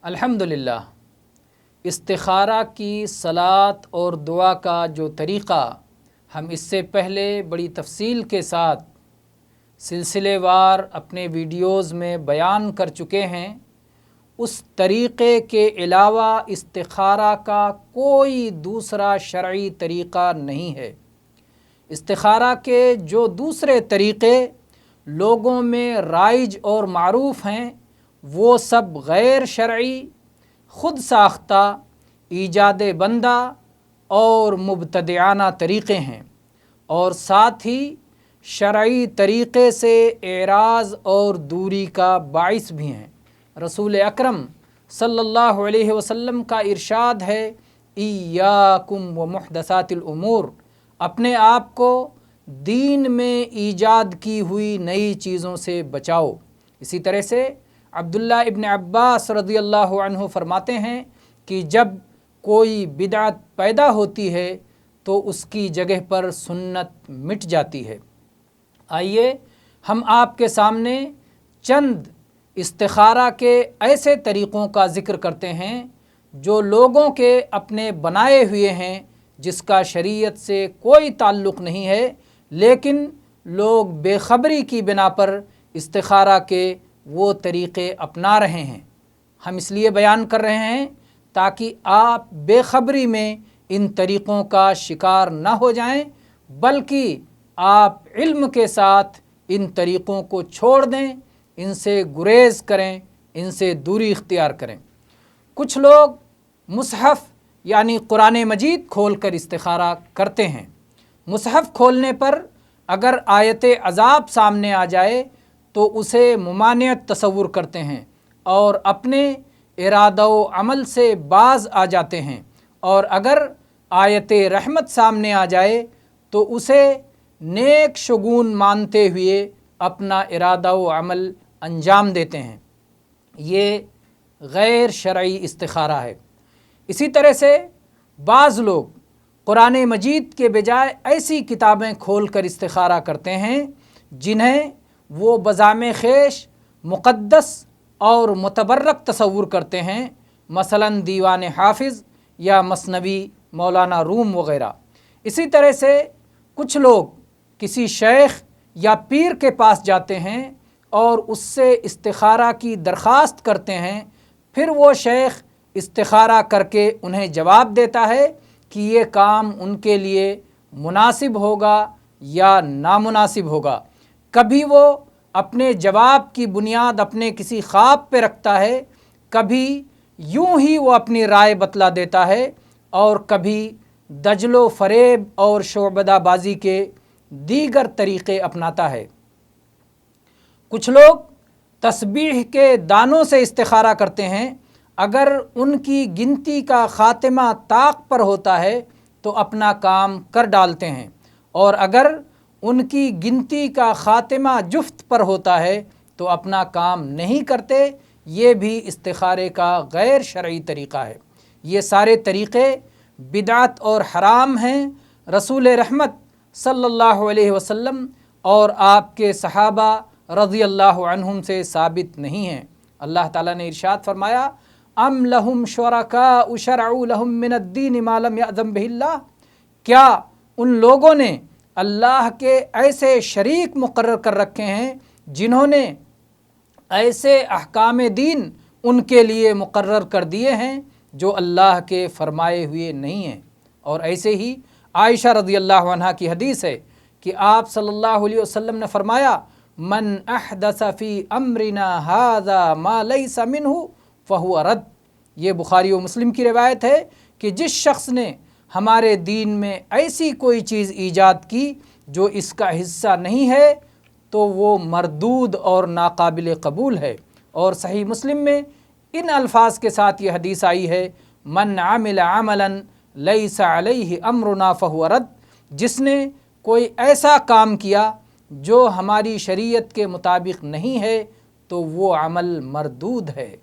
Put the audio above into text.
الحمدللہ، استخارہ کی صلاۃ اور دعا کا جو طریقہ ہم اس سے پہلے بڑی تفصیل کے ساتھ سلسلے وار اپنے ویڈیوز میں بیان کر چکے ہیں، اس طریقے کے علاوہ استخارہ کا کوئی دوسرا شرعی طریقہ نہیں ہے۔ استخارہ کے جو دوسرے طریقے لوگوں میں رائج اور معروف ہیں وہ سب غیر شرعی، خود ساختہ، ایجاد بندہ اور مبتدعانہ طریقے ہیں، اور ساتھ ہی شرعی طریقے سے اعراض اور دوری کا باعث بھی ہیں۔ رسول اکرم صلی اللہ علیہ وسلم کا ارشاد ہے، ایاکم ومحدثات الامور، اپنے آپ کو دین میں ایجاد کی ہوئی نئی چیزوں سے بچاؤ۔ اسی طرح سے عبداللہ ابن عباس رضی اللہ عنہ فرماتے ہیں کہ جب کوئی بدعت پیدا ہوتی ہے تو اس کی جگہ پر سنت مٹ جاتی ہے۔ آئیے ہم آپ کے سامنے چند استخارہ کے ایسے طریقوں کا ذکر کرتے ہیں جو لوگوں کے اپنے بنائے ہوئے ہیں، جس کا شریعت سے کوئی تعلق نہیں ہے، لیکن لوگ بے خبری کی بنا پر استخارہ کے وہ طریقے اپنا رہے ہیں۔ ہم اس لیے بیان کر رہے ہیں تاکہ آپ بے خبری میں ان طریقوں کا شکار نہ ہو جائیں، بلکہ آپ علم کے ساتھ ان طریقوں کو چھوڑ دیں، ان سے گریز کریں، ان سے دوری اختیار کریں۔ کچھ لوگ مصحف یعنی قرآن مجید کھول کر استخارہ کرتے ہیں۔ مصحف کھولنے پر اگر آیت عذاب سامنے آ جائے تو اسے ممانعت تصور کرتے ہیں اور اپنے ارادہ و عمل سے باز آ جاتے ہیں، اور اگر آیت رحمت سامنے آ جائے تو اسے نیک شگون مانتے ہوئے اپنا ارادہ و عمل انجام دیتے ہیں۔ یہ غیر شرعی استخارہ ہے۔ اسی طرح سے بعض لوگ قرآن مجید کے بجائے ایسی کتابیں کھول کر استخارہ کرتے ہیں جنہیں وہ بذام خویش مقدس اور متبرک تصور کرتے ہیں، مثلا دیوان حافظ یا مثنوی مولانا روم وغیرہ۔ اسی طرح سے کچھ لوگ کسی شیخ یا پیر کے پاس جاتے ہیں اور اس سے استخارہ کی درخواست کرتے ہیں، پھر وہ شیخ استخارہ کر کے انہیں جواب دیتا ہے کہ یہ کام ان کے لیے مناسب ہوگا یا نامناسب ہوگا۔ کبھی وہ اپنے جواب کی بنیاد اپنے کسی خواب پہ رکھتا ہے، کبھی یوں ہی وہ اپنی رائے بتلا دیتا ہے، اور کبھی دجل و فریب اور شعبدہ بازی کے دیگر طریقے اپناتا ہے۔ کچھ لوگ تسبیح کے دانوں سے استخارہ کرتے ہیں، اگر ان کی گنتی کا خاتمہ طاق پر ہوتا ہے تو اپنا کام کر ڈالتے ہیں، اور اگر ان کی گنتی کا خاتمہ جفت پر ہوتا ہے تو اپنا کام نہیں کرتے۔ یہ بھی استخارے کا غیر شرعی طریقہ ہے۔ یہ سارے طریقے بدعت اور حرام ہیں، رسول رحمت صلی اللہ علیہ وسلم اور آپ کے صحابہ رضی اللہ عنہم سے ثابت نہیں ہیں۔ اللہ تعالیٰ نے ارشاد فرمایا، ام لہم شرکاء شرعوا لہم من الدین ما لم یأذن بہ اللہ، کیا ان لوگوں نے اللہ کے ایسے شریک مقرر کر رکھے ہیں جنہوں نے ایسے احکام دین ان کے لیے مقرر کر دیے ہیں جو اللہ کے فرمائے ہوئے نہیں ہیں۔ اور ایسے ہی عائشہ رضی اللہ عنہا کی حدیث ہے کہ آپ صلی اللہ علیہ وسلم نے فرمایا، من احدث فی امرنا ھذا ما لیس منہ فہو رد۔ یہ بخاری و مسلم کی روایت ہے کہ جس شخص نے ہمارے دین میں ایسی کوئی چیز ایجاد کی جو اس کا حصہ نہیں ہے تو وہ مردود اور ناقابل قبول ہے۔ اور صحیح مسلم میں ان الفاظ کے ساتھ یہ حدیث آئی ہے، من عمل عملا لیس علیہ امرنا فہو رد، جس نے کوئی ایسا کام کیا جو ہماری شریعت کے مطابق نہیں ہے تو وہ عمل مردود ہے۔